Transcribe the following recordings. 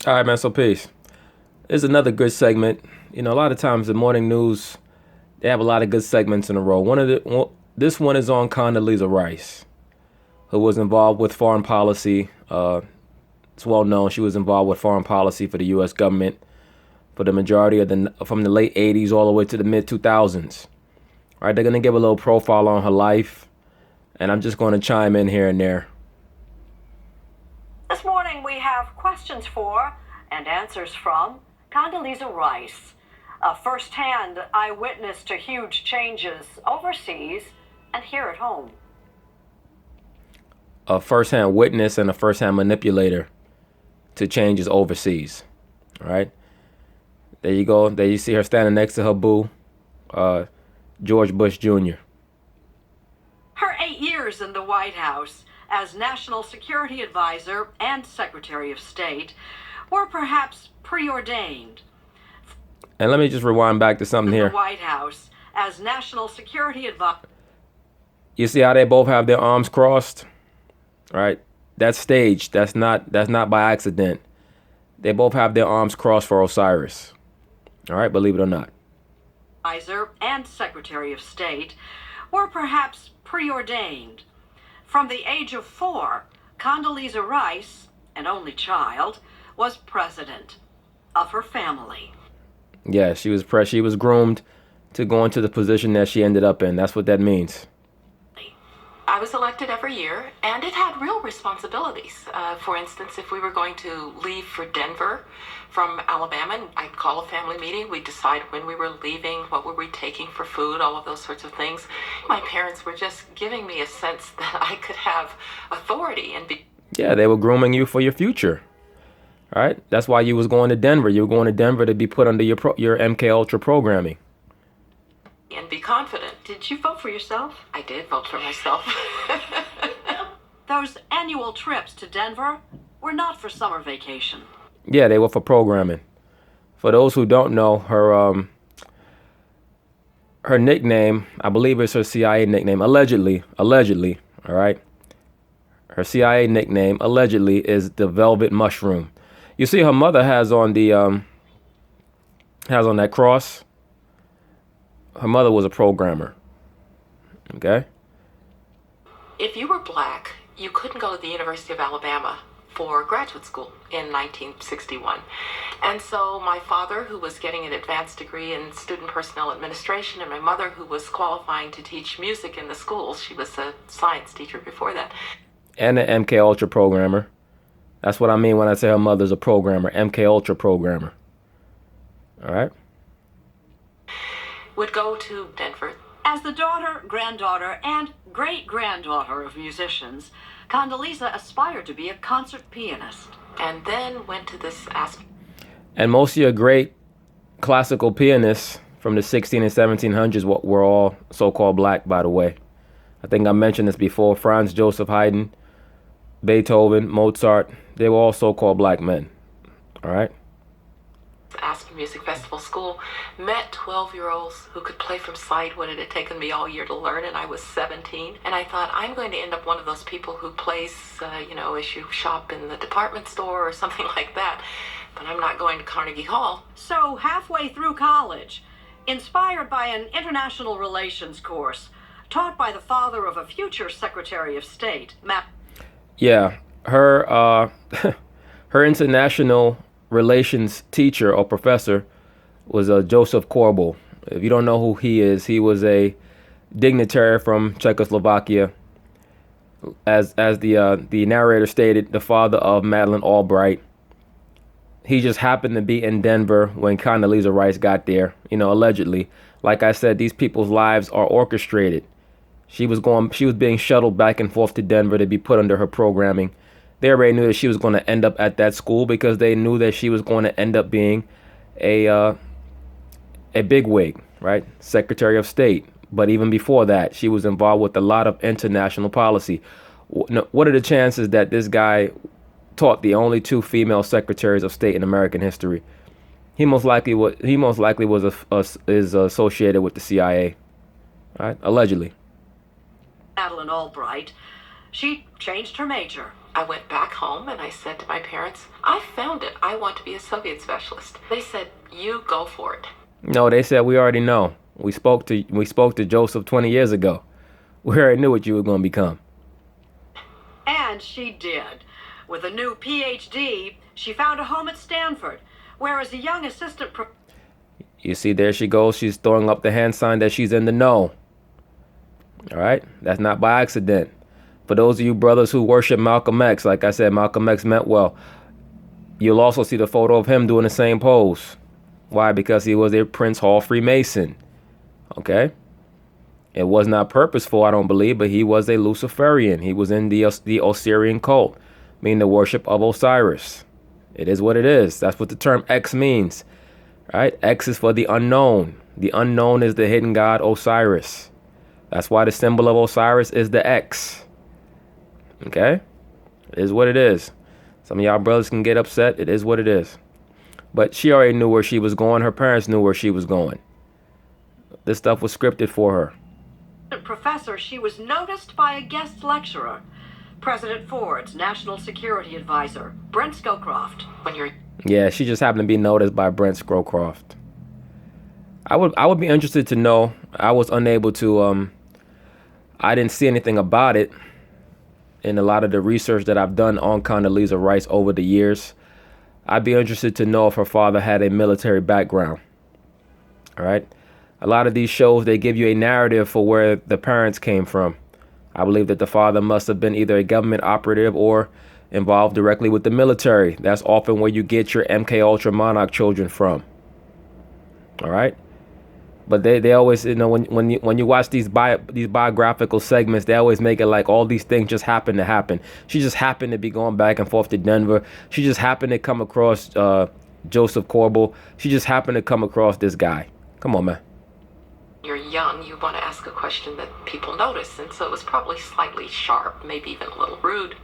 All right, man. So peace. This is another good segment. A lot of times the morning news they have a lot of good segments in a row. This one is on Condoleezza Rice, who was involved with foreign policy. It's well known she was involved with foreign policy for the U.S. government for the majority of from the late '80s all the way to the mid 2000s. All right, they're gonna give a little profile on her life, and I'm just going to chime in here and there. This morning we have questions for and answers from Condoleezza Rice, a first-hand eyewitness to huge changes overseas and here at home. A first-hand witness and a first-hand manipulator to changes overseas. All right. There you go. There you see her standing next to her boo, George Bush Jr. Her 8 years in the White House as National Security Advisor and Secretary of State were perhaps preordained. And let me just rewind back to something here. The White House as National Security Advisor. You see how they both have their arms crossed? All right. That's staged. That's not by accident. They both have their arms crossed for Osiris. All right, believe it or not. Advisor and Secretary of State were perhaps preordained. From the age of 4, Condoleezza Rice, an only child, was president of her family. Yeah, she was groomed to go into the position that she ended up in. That's what that means. I was elected every year, and it had real responsibilities. For instance, if we were going to leave for Denver from Alabama, I'd call a family meeting. We'd decide when we were leaving, what were we taking for food, all of those sorts of things. My parents were just giving me a sense that I could have authority and be... Yeah, they were grooming you for your future. All right? That's why you was going to Denver. You were going to Denver to be put under your MK Ultra programming. And be confident. Did you vote for yourself? I did vote for myself. Those annual trips to Denver were not for summer vacation. Yeah, they were for programming. For those who don't know, her nickname, I believe it's her CIA nickname, allegedly, all right? Her CIA nickname, allegedly, is the Velvet Mushroom. You see her mother has on that cross. Her mother was a programmer. Okay? If you were black, you couldn't go to the University of Alabama for graduate school in 1961. And so my father, who was getting an advanced degree in student personnel administration, and my mother, who was qualifying to teach music in the schools, she was a science teacher before that. And an MK Ultra programmer. That's what I mean when I say her mother's a programmer, MK Ultra programmer. All right? Would go to Denver. As the daughter, granddaughter, and great-granddaughter of musicians, Condoleezza aspired to be a concert pianist. And then went to this And most of your great classical pianists from the 16 and 1700s were all so-called black, by the way. I think I mentioned this before. Franz Joseph Haydn, Beethoven, Mozart, they were all so-called black men. All right? Aspen Music Festival School, met 12-year-olds who could play from sight when it had taken me all year to learn, and I was 17. And I thought, I'm going to end up one of those people who plays, as you shop in the department store or something like that. But I'm not going to Carnegie Hall. So halfway through college, inspired by an international relations course taught by the father of a future Secretary of State, Yeah, her her international relations teacher or professor was Joseph Korbel. If you don't know who he is, he was a dignitary from Czechoslovakia. As the narrator stated, the father of Madeleine Albright. He just happened to be in Denver when Condoleezza Rice got there, allegedly. Like I said, these people's lives are orchestrated. She was being shuttled back and forth to Denver to be put under her programming. They already knew that she was going to end up at that school because they knew that she was going to end up being a bigwig, right? Secretary of State. But even before that, she was involved with a lot of international policy. What are the chances that this guy taught the only 2 female secretaries of state in American history? He most likely is associated with the CIA, right? Allegedly. Madeleine Albright, she changed her major I went back home and I said to my parents, I found it. I want to be a Soviet specialist. They said, you go for it. No, they said, we already know. We spoke to Joseph 20 years ago. We already knew what you were going to become. And she did. With a new PhD, she found a home at Stanford, where as a young assistant You see, there she goes. She's throwing up the hand sign that she's in the know. All right? That's not by accident. For those of you brothers who worship Malcolm X, like I said, Malcolm X meant well. You'll also see the photo of him doing the same pose. Why? Because he was a Prince Hall Freemason. Okay? It was not purposeful, I don't believe, but he was a Luciferian. He was in the Osirian cult, meaning the worship of Osiris. It is what it is. That's what the term X means. Right? X is for the unknown. The unknown is the hidden god Osiris. That's why the symbol of Osiris is the X. Okay? It is what it is. Some of y'all brothers can get upset. It is what it is. But she already knew where she was going. Her parents knew where she was going. This stuff was scripted for her. Professor, she was noticed by a guest lecturer, President Ford's national security advisor, Brent Scowcroft. Yeah, she just happened to be noticed by Brent Scowcroft. I would be interested to know. I was unable to. I didn't see anything about it in a lot of the research that I've done on Condoleezza Rice over the years. I'd be interested to know if her father had a military background. All right. A lot of these shows, they give you a narrative for where the parents came from. I believe that the father must have been either a government operative or involved directly with the military. That's often where you get your MK Ultra Monarch children from. All right. But they always, you know, when you watch these biographical segments, they always make it like all these things just happen to happen. She just happened to be going back and forth to Denver. She just happened to come across Joseph Corbel. She just happened to come across this guy. Come on, man. You're young, you want to ask a question that people notice, and so it was probably slightly sharp, maybe even a little rude.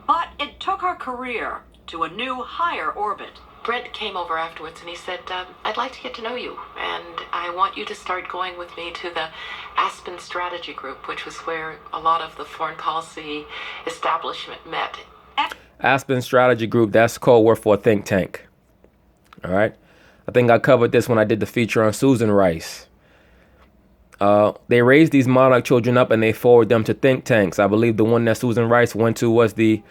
But it took her career to a new, higher orbit. Brent came over afterwards and he said, I'd like to get to know you, and I want you to start going with me to the Aspen Strategy Group, which was where a lot of the foreign policy establishment met. Aspen Strategy Group, that's code word for a think tank. All right. I think I covered this when I did the feature on Susan Rice. They raised these monarch children up and they forward them to think tanks. I believe the one that Susan Rice went to was the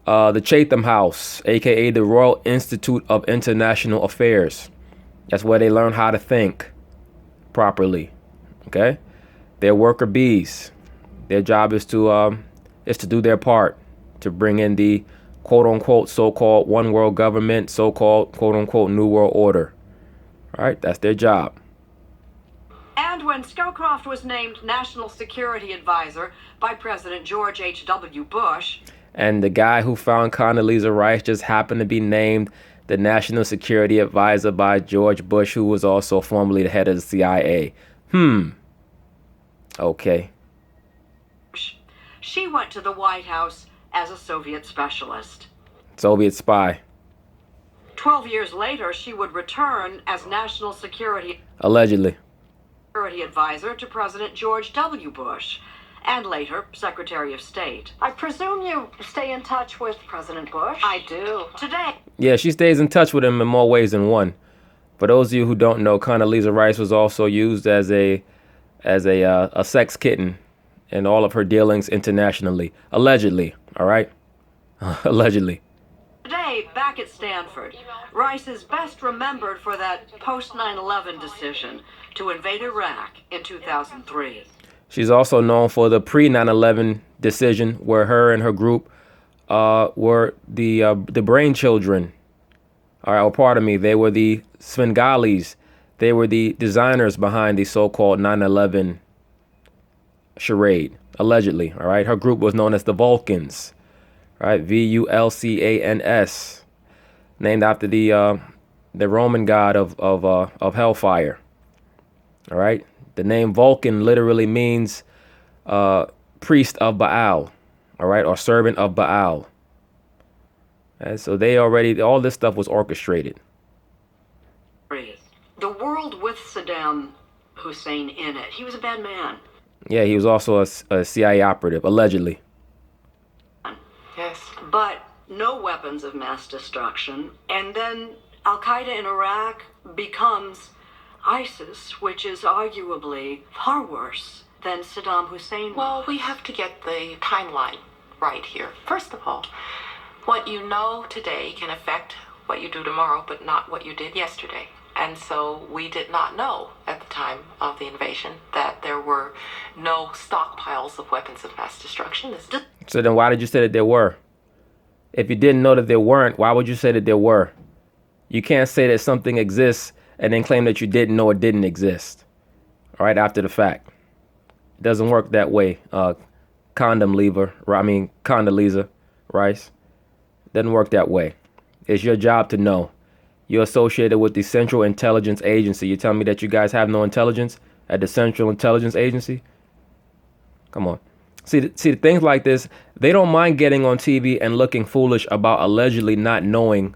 Chatham House, aka the Royal Institute of International Affairs. That's where they learn how to think properly. Okay, they're worker bees. Their job is to do their part to bring in the quote unquote so-called one world government, so-called quote unquote new world order. All right, that's their job. And when Scowcroft was named National Security Advisor by President George H.W. Bush. And the guy who found Condoleezza Rice just happened to be named the National Security Advisor by George Bush, who was also formerly the head of the CIA. Okay. She went to the White House as a Soviet specialist. Soviet spy. 12 years later, she would return as National Security Allegedly. Advisor to President George W. Bush, and later Secretary of State. I presume you stay in touch with President Bush? I do. Today. Yeah, she stays in touch with him in more ways than one. For those of you who don't know, Condoleezza Rice was also used as a sex kitten in all of her dealings internationally. Allegedly, all right? Allegedly. Today, back at Stanford, Rice is best remembered for that post-9/11 decision to invade Iraq in 2003. She's also known for the pre-9/11 decision where her and her group were the brain children. All right, or pardon me, they were the Svengalis. They were the designers behind the so-called 9/11 charade, allegedly. All right, her group was known as the Vulcans. All right, Vulcans, named after the Roman god of hellfire. All right, the name Vulcan literally means priest of Baal. All right, or servant of Baal. And so all this stuff was orchestrated. The world with Saddam Hussein in it. He was a bad man. Yeah, he was also a CIA operative, allegedly. Yes. but no weapons of mass destruction. And then Al-Qaeda in Iraq becomes ISIS, which is arguably far worse than Saddam Hussein. Well, we have to get the timeline right here. First of all, what you know today can affect what you do tomorrow, but not what you did yesterday. And so we did not know at the time of the invasion that there were no stockpiles of weapons of mass destruction. So then why did you say that there were? If you didn't know that there weren't, why would you say that there were? You can't say that something exists and then claim that you didn't know it didn't exist. All right, after the fact. It doesn't work that way. Condoleezza Rice. Doesn't work that way. It's your job to know. You're associated with the Central Intelligence Agency. You tell me that you guys have no intelligence at the Central Intelligence Agency? Come on. See, things like this, they don't mind getting on TV and looking foolish about allegedly not knowing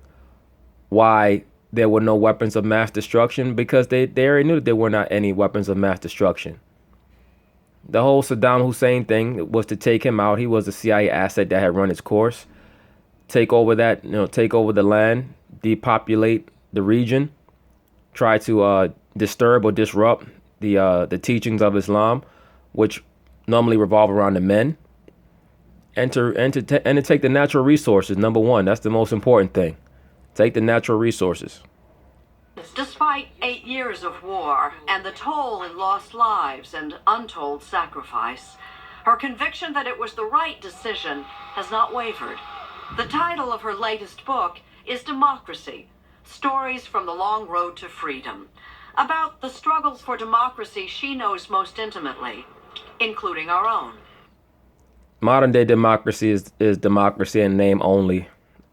why there were no weapons of mass destruction, because they already knew that there were not any weapons of mass destruction. The whole Saddam Hussein thing was to take him out. He was a CIA asset that had run its course. Take over the land, depopulate the region, try to disturb or disrupt the teachings of Islam, which normally revolve around the men, and to take the natural resources. Number one, that's the most important thing. Take the natural resources. Despite 8 years of war and the toll in lost lives and untold sacrifice, her conviction that it was the right decision has not wavered. The title of her latest book is Democracy: Stories from the Long Road to Freedom, about the struggles for democracy she knows most intimately, including our own. Modern day democracy is democracy in name only.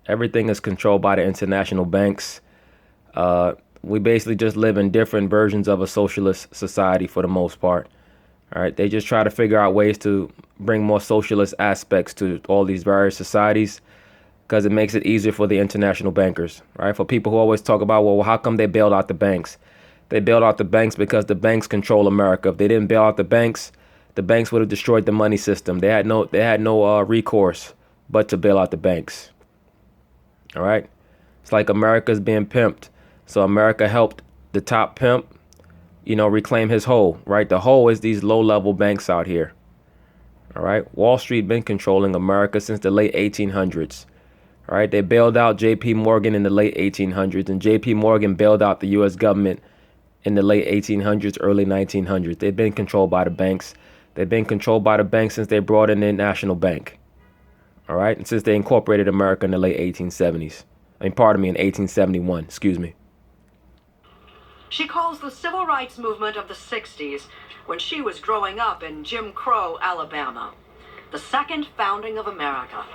Everything is controlled by the international banks. We basically just live in different versions of a socialist society for the most part. All right, they just try to figure out ways to bring more socialist aspects to all these various societies, because it makes it easier for the international bankers, right? For people who always talk about, well, how come they bailed out the banks? They bailed out the banks because the banks control America. If they didn't bail out the banks would have destroyed the money system. They had no recourse but to bail out the banks. All right, it's like America's being pimped. So America helped the top pimp, reclaim his hole, right? The hole is these low-level banks out here. All right, Wall Street been controlling America since the late 1800s. All right, they bailed out J.P. Morgan in the late 1800s, and J.P. Morgan bailed out the U.S. government in the late 1800s, early 1900s. They've been controlled by the banks. They've been controlled by the banks since they brought in the National Bank. All right, and since they incorporated America in the late 1870s. In 1871, excuse me. She calls the civil rights movement of the 60s, when she was growing up in Jim Crow, Alabama, the second founding of America.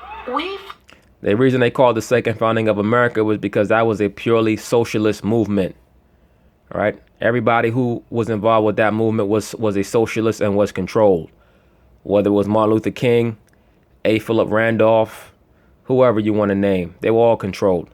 The reason they called the second founding of America was because that was a purely socialist movement. All right. Everybody who was involved with that movement was a socialist and was controlled. Whether it was Martin Luther King, A. Philip Randolph, whoever you want to name, they were all controlled.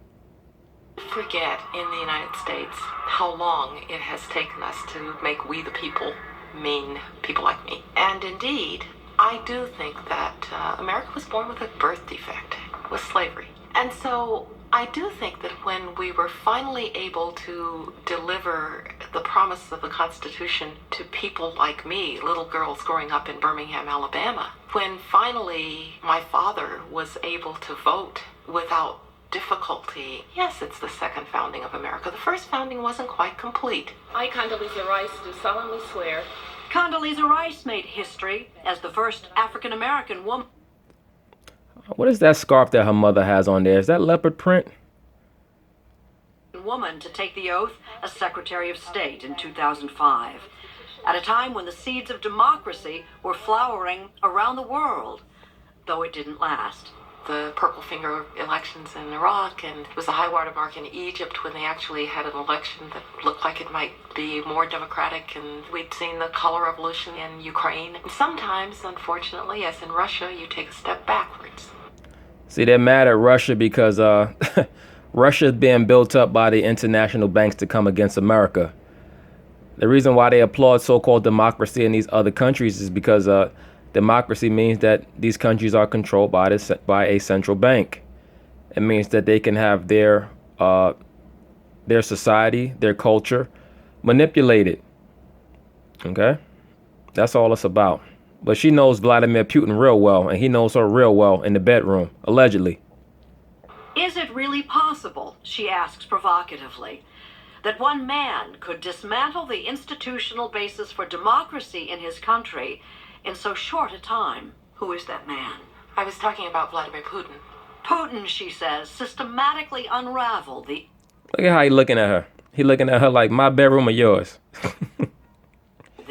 Forget in the United States how long it has taken us to make we the people mean people like me. And indeed, I do think that America was born with a birth defect, with slavery. And so I do think that when we were finally able to deliver the promise of the Constitution to people like me, little girls growing up in Birmingham, Alabama, when finally my father was able to vote without difficulty, yes, it's the second founding of America. The first founding wasn't quite complete. I, Condoleezza Rice, do solemnly swear. Condoleezza Rice made history as the first African-American woman. What is that scarf that her mother has on there? Is that leopard print? Woman to take the oath as Secretary of State in 2005, at a time when the seeds of democracy were flowering around the world, though it didn't last. The purple finger elections in Iraq, and it was a high water mark in Egypt when they actually had an election that looked like it might be more democratic, and we'd seen the color revolution in Ukraine. And sometimes, unfortunately, as in Russia, you take a step backwards. See, they're mad at Russia because Russia's being built up by the international banks to come against America. The reason why they applaud so-called democracy in these other countries is because Democracy means that these countries are controlled by a central bank. It means that they can have their society, their culture manipulated. Okay? That's all it's about. But she knows Vladimir Putin real well, and he knows her real well in the bedroom, allegedly. Is it really possible, she asks provocatively, that one man could dismantle the institutional basis for democracy in his country in so short a time? Who is that man? I was talking about Vladimir Putin. Putin, she says, systematically unraveled the Look at how he looking at her. He looking at her like, my bedroom or yours.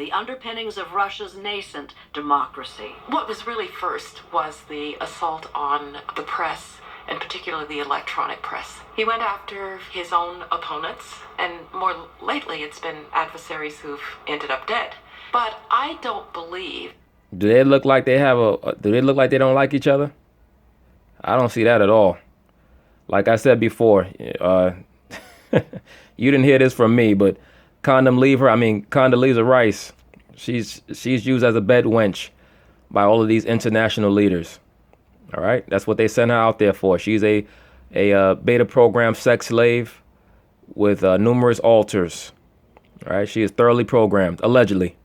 the underpinnings of Russia's nascent democracy. What was really first was the assault on the press, and particularly the electronic press. He went after his own opponents, and more lately it's been adversaries who've ended up dead. But I don't believe... Do they look like they don't like each other? I don't see that at all. Like I said before, you didn't hear this from me, but Condoleezza Rice, she's used as a bed wench by all of these international leaders. All right, that's what they sent her out there for. She's a beta program sex slave with numerous alters. All right, she is thoroughly programmed, allegedly.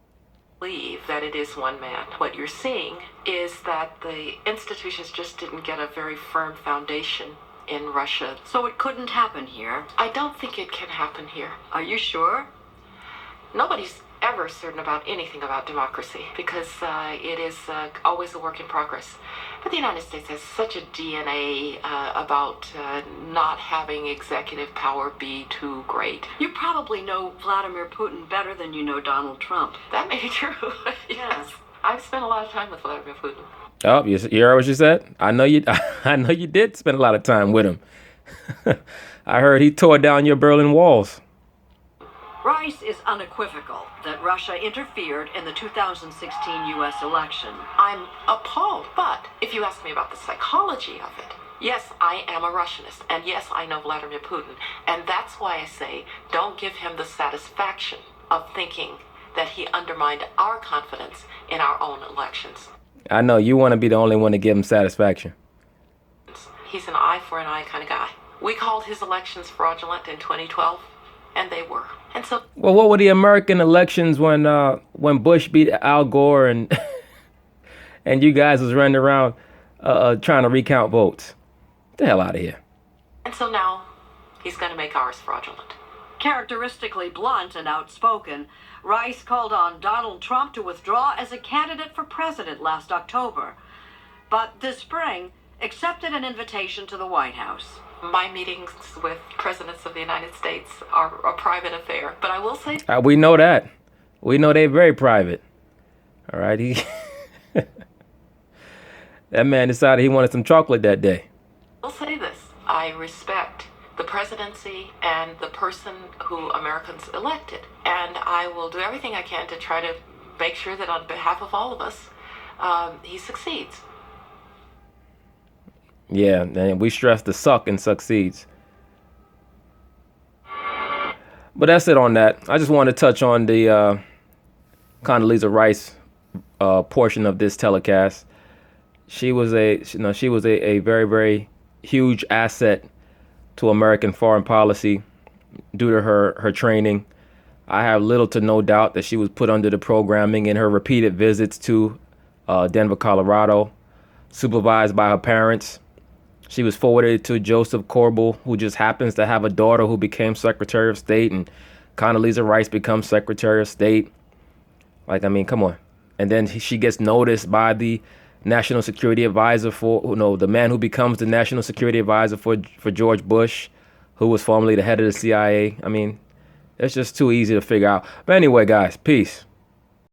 Believe that it is one man. What you're seeing is that the institutions just didn't get a very firm foundation in Russia. So it couldn't happen here. I don't think it can happen here. Are you sure? Nobody's ever certain about anything about democracy because it is always a work in progress. But the United States has such a DNA about not having executive power be too great. You probably know Vladimir Putin better than you know Donald Trump. That may be true. Yes. I've spent a lot of time with Vladimir Putin. Oh, you heard what she said? I know you did spend a lot of time with him. I heard he tore down your Berlin walls. Rice is unequivocal that Russia interfered in the 2016 U.S. election. I'm appalled, but if you ask me about the psychology of it, yes, I am a Russianist, and yes, I know Vladimir Putin, and that's why I say don't give him the satisfaction of thinking that he undermined our confidence in our own elections. I know you want to be the only one to give him satisfaction. He's an eye for an eye kind of guy. We called his elections fraudulent in 2012, and they were. And so, well, what were the American elections when Bush beat Al Gore and and you guys was running around trying to recount votes? Get the hell out of here. And so now he's going to make ours fraudulent. Characteristically blunt and outspoken, Rice called on Donald Trump to withdraw as a candidate for president last October, but this spring accepted an invitation to the White House. My meetings with presidents of the United States are a private affair, but I will say... We know that. We know they're very private. All right? That man decided he wanted some chocolate that day. I'll say this. I respect the presidency and the person who Americans elected, and I will do everything I can to try to make sure that on behalf of all of us, he succeeds. Yeah, and we stress the suck and succeeds. But that's it on that. I just wanted to touch on the Condoleezza Rice portion of this telecast. She was a very, very huge asset to American foreign policy due to her training. I have little to no doubt that she was put under the programming in her repeated visits to Denver, Colorado, supervised by her parents. She was forwarded to Joseph Corbell, who just happens to have a daughter who became Secretary of State, and Condoleezza Rice becomes Secretary of State. Like, I mean, come on. And then she gets noticed by the National Security Advisor the man who becomes the National Security Advisor for George Bush, who was formerly the head of the CIA. I mean, it's just too easy to figure out. But anyway, guys, peace.